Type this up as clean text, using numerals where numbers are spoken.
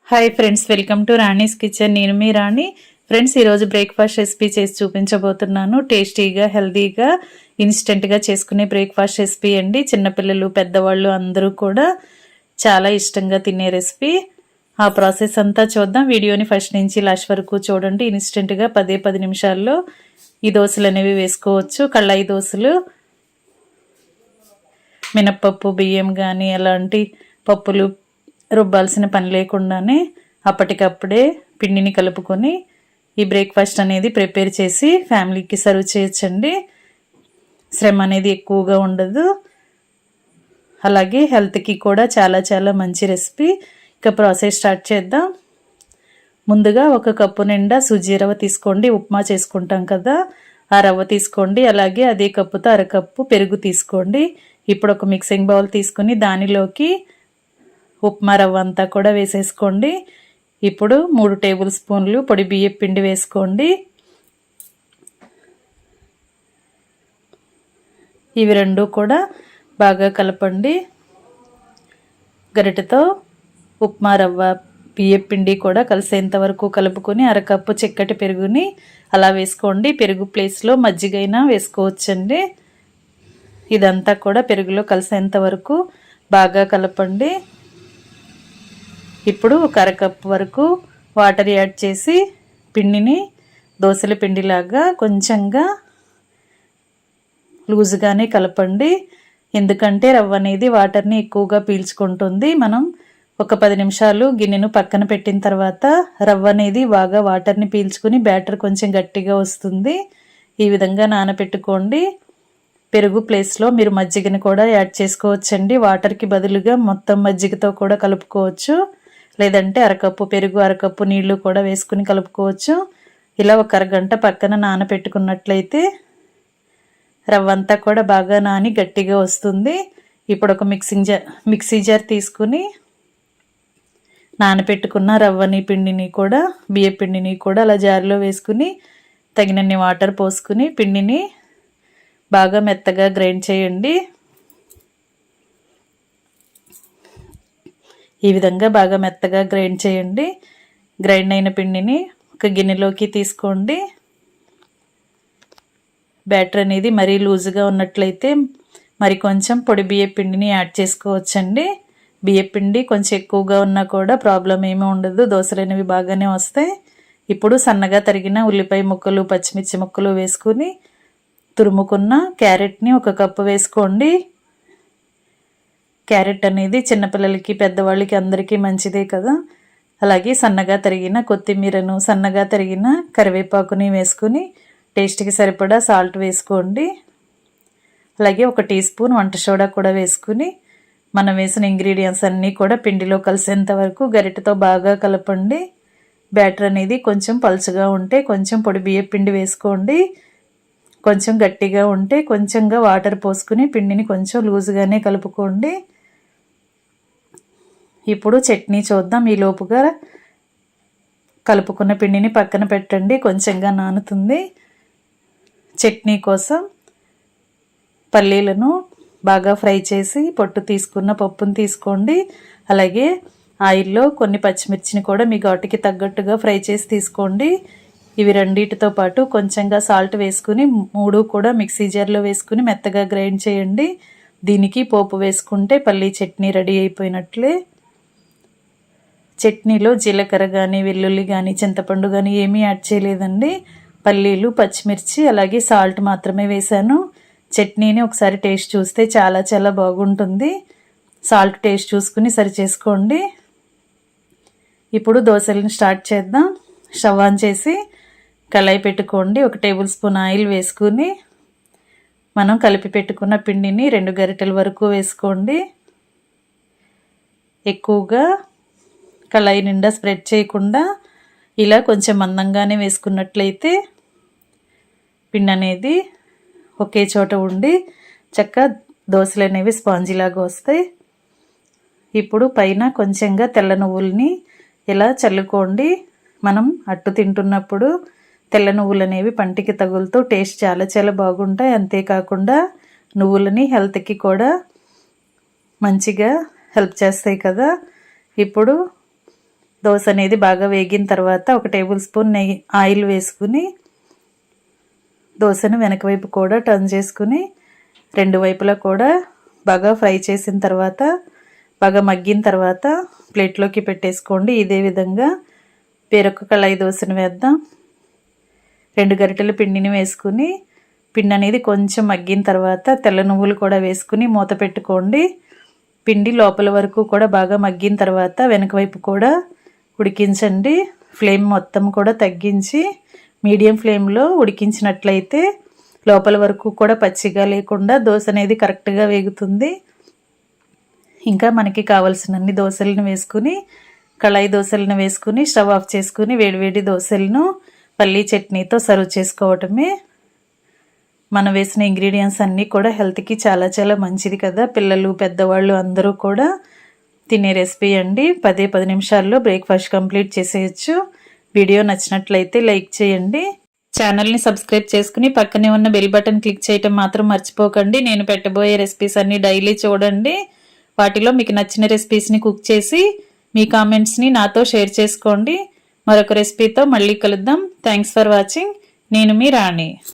Hi friends, welcome to Rani's kitchen. నేను మీ రాణి. Friends, ఈరోజు breakfast recipe చేసి చూపించబోతున్నాను. టేస్టీగా, హెల్తీగా, ఇన్స్టెంట్గా చేసుకునే బ్రేక్ఫాస్ట్ రెసిపీ అండి. చిన్నపిల్లలు, పెద్దవాళ్ళు అందరూ కూడా చాలా ఇష్టంగా తినే రెసిపీ. ఆ ప్రాసెస్ అంతా చూద్దాం. వీడియోని ఫస్ట్ నుంచి లాస్ట్ వరకు చూడండి. ఇన్స్టెంట్గా 10 నిమిషాల్లో ఈ దోశలు అనేవి వేసుకోవచ్చు. కళ్ళాయి దోశలు, మినప్పప్పు, బియ్యం కానీ ఎలాంటి పప్పులు రుబ్బాల్సిన పని లేకుండానే అప్పటికప్పుడే పిండిని కలుపుకొని ఈ బ్రేక్ఫాస్ట్ అనేది ప్రిపేర్ చేసి ఫ్యామిలీకి సర్వ్ చేయొచ్చండి. శ్రమ అనేది ఎక్కువగా ఉండదు, అలాగే హెల్త్కి కూడా చాలా చాలా మంచి రెసిపీ. ఇక ప్రాసెస్ స్టార్ట్ చేద్దాం. ముందుగా 1 కప్పు నిండా సూజీ రవ్వ తీసుకోండి. ఉప్మా చేసుకుంటాం కదా, ఆ రవ్వ తీసుకోండి. అలాగే అదే కప్పుతో 1/2 కప్పు పెరుగు తీసుకోండి. ఇప్పుడు ఒక మిక్సింగ్ బౌల్ తీసుకుని దానిలోకి ఉప్మా రవ్వ అంతా కూడా వేసేసుకోండి. ఇప్పుడు 3 టేబుల్ స్పూన్లు పొడి బియ్యం పిండి వేసుకోండి. ఇవి రెండు కూడా బాగా కలపండి. గరిటెతో ఉప్మా రవ్వ, బియ్యం పిండి కూడా కలిసేంత వరకు కలుపుకొని 1/2 కప్పు చిక్కటి పెరుగుని అలా వేసుకోండి. పెరుగు ప్లేస్లో మజ్జిగైనా వేసుకోవచ్చండి. ఇదంతా కూడా పెరుగులో కలిసేంత వరకు బాగా కలపండి. ఇప్పుడు 1/2 కప్పు వరకు వాటర్ యాడ్ చేసి పిండిని దోశల పిండిలాగా కొంచెంగా లూజుగానే కలపండి. ఎందుకంటే రవ్వ అనేది వాటర్ని ఎక్కువగా పీల్చుకుంటుంది. మనం ఒక 10 నిమిషాలు గిన్నెను పక్కన పెట్టిన తర్వాత రవ్వ అనేది బాగా వాటర్ని పీల్చుకుని బ్యాటర్ కొంచెం గట్టిగా వస్తుంది. ఈ విధంగా నానబెట్టుకోండి. పెరుగు ప్లేస్లో మీరు మజ్జిగని కూడా యాడ్ చేసుకోవచ్చండి. వాటర్కి బదులుగా మొత్తం మజ్జిగతో కూడా కలుపుకోవచ్చు. లేదంటే 1/2 కప్పు పెరుగు, 1/2 కప్పు నీళ్లు కూడా వేసుకుని కలుపుకోవచ్చు. ఇలా ఒక అరగంట పక్కన నానబెట్టుకున్నట్లయితే రవ్వ అంతా కూడా బాగా నాని గట్టిగా వస్తుంది. ఇప్పుడు ఒక మిక్సీ జార్ తీసుకుని నానబెట్టుకున్న రవ్వని, పిండిని కూడా, బియ్య పిండిని కూడా అలా జార్లో వేసుకుని తగినన్ని వాటర్ పోసుకుని పిండిని బాగా మెత్తగా గ్రైండ్ చేయండి. ఈ విధంగా బాగా మెత్తగా గ్రైండ్ చేయండి. గ్రైండ్ అయిన పిండిని ఒక గిన్నెలోకి తీసుకోండి. బ్యాటర్ అనేది మరీ లూజుగా ఉన్నట్లయితే మరి కొంచెం పొడి బియ్య పిండిని యాడ్ చేసుకోవచ్చండి. బియ్య పిండి కొంచెం ఎక్కువగా ఉన్నా కూడా ప్రాబ్లం ఏమీ ఉండదు, దోశలు అనేవి బాగానే వస్తాయి. ఇప్పుడు సన్నగా తరిగిన ఉల్లిపాయ ముక్కలు, పచ్చిమిర్చి ముక్కలు వేసుకుని తురుముకున్న క్యారెట్ని 1 కప్పు వేసుకోండి. క్యారెట్ అనేది చిన్నపిల్లలకి, పెద్దవాళ్ళకి అందరికీ మంచిదే కదా. అలాగే సన్నగా తరిగిన కొత్తిమీరను, సన్నగా తరిగిన కరివేపాకుని వేసుకుని టేస్ట్కి సరిపడా సాల్ట్ వేసుకోండి. అలాగే 1 టీ స్పూన్ వంట సోడా కూడా వేసుకుని మనం వేసిన ఇంగ్రీడియంట్స్ అన్నీ కూడా పిండిలో కలిసేంత వరకు గరిటెతో బాగా కలపండి. బ్యాటర్ అనేది కొంచెం పలుచగా ఉంటే కొంచెం పొడి బియ్యం పిండి వేసుకోండి. కొంచెం గట్టిగా ఉంటే కొంచెంగా వాటర్ పోసుకుని పిండిని కొంచెం లూజుగానే కలుపుకోండి. ఇప్పుడు చట్నీ చూద్దాం. ఈ లోపుగా కలుపుకున్న పిండిని పక్కన పెట్టండి, కొంచెంగా నానుతుంది. చట్నీ కోసం పల్లీలను బాగా ఫ్రై చేసి పొట్టు తీసుకున్న పప్పును తీసుకోండి. అలాగే ఆయిల్లో కొన్ని పచ్చిమిర్చిని కూడా మీ ఘాటుకి తగ్గట్టుగా ఫ్రై చేసి తీసుకోండి. ఇవి రెండింటితో పాటు కొంచెంగా సాల్ట్ వేసుకుని 3 కూడా మిక్సీ జార్లో వేసుకుని మెత్తగా గ్రైండ్ చేయండి. దీనికి పోపు వేసుకుంటే పల్లీ చట్నీ రెడీ అయిపోయినట్లే. చట్నీలో జీలకర్ర కానీ, వెల్లుల్లి కానీ, చింతపండు కానీ ఏమీ యాడ్ చేయలేదండి. పల్లీలు, పచ్చిమిర్చి అలాగే సాల్ట్ మాత్రమే వేశాను. చట్నీని ఒకసారి టేస్ట్ చూస్తే చాలా చాలా బాగుంటుంది. సాల్ట్ టేస్ట్ చూసుకుని సరి చేసుకోండి. ఇప్పుడు దోశలను స్టార్ట్ చేద్దాం. స్టవ్ ఆన్ చేసి కళాయి పెట్టుకోండి. 1 టేబుల్ స్పూన్ ఆయిల్ వేసుకుని మనం కలిపి పెట్టుకున్న పిండిని 2 గరిటెల వరకు వేసుకోండి. ఎక్కువగా కళాయి నిండా స్ప్రెడ్ చేయకుండా ఇలా కొంచెం మందంగానే వేసుకున్నట్లయితే పిండి అనేది ఒకే చోట ఉండి చక్కగా దోశలు అనేవి స్పాంజీలాగా వస్తాయి. ఇప్పుడు పైన కొంచెంగా తెల్ల నువ్వుల్ని ఇలా చల్లుకోండి. మనం అట్టు తింటున్నప్పుడు తెల్ల నువ్వులు అనేవి పంటికి తగులుతూ టేస్ట్ చాలా చాలా బాగుంటాయి. అంతేకాకుండా నువ్వులని హెల్త్కి కూడా మంచిగా హెల్ప్ చేస్తాయి కదా. ఇప్పుడు దోశ అనేది బాగా వేగిన తర్వాత 1 టేబుల్ స్పూన్ ఆయిల్ వేసుకుని దోశను వెనక వైపు కూడా టర్న్ చేసుకుని 2 వైపులా కూడా బాగా ఫ్రై చేసిన తర్వాత బాగా మగ్గిన తర్వాత ప్లేట్లోకి పెట్టేసుకోండి. ఇదే విధంగా వేరొక కళాయి దోశను వేద్దాం. 2 గరిటెల పిండిని వేసుకుని పిండి అనేది కొంచెం మగ్గిన తర్వాత తెల్ల నువ్వులు కూడా వేసుకుని మూత పెట్టుకోండి. పిండి లోపల వరకు కూడా బాగా మగ్గిన తర్వాత వెనక వైపు కూడా ఉడికించండి. ఫ్లేమ్ మొత్తం కూడా తగ్గించి మీడియం ఫ్లేమ్లో ఉడికించినట్లయితే లోపల వరకు కూడా పచ్చిగా లేకుండా దోశ అనేది కరెక్ట్గా వేగుతుంది. ఇంకా మనకి కావాల్సినన్ని దోశలను వేసుకుని కళాయి దోశలను వేసుకుని స్టవ్ ఆఫ్ చేసుకుని వేడివేడి దోశలను పల్లీ చట్నీతో సర్వ్ చేసుకోవటమే. మనం వేసిన ఇంగ్రీడియంట్స్ అన్నీ కూడా హెల్త్కి చాలా చాలా మంచిది కదా. పిల్లలు పెద్దవాళ్ళు అందరూ కూడా తినే రెసిపీ అండి. 10 నిమిషాల్లో బ్రేక్ఫాస్ట్ కంప్లీట్ చేసేయచ్చు. వీడియో నచ్చినట్లయితే లైక్ చేయండి. ఛానల్ని సబ్స్క్రైబ్ చేసుకుని పక్కనే ఉన్న బెల్ బటన్ క్లిక్ చేయటం మాత్రం మర్చిపోకండి. నేను పెట్టబోయే రెసిపీస్ అన్నీ డైలీ చూడండి. వాటిలో మీకు నచ్చిన రెసిపీస్ని కుక్ చేసి మీ కామెంట్స్ని నాతో షేర్ చేసుకోండి. మరొక రెసిపీతో మళ్ళీ కలుద్దాం. Thanks for watching. నేను మీ రాణి.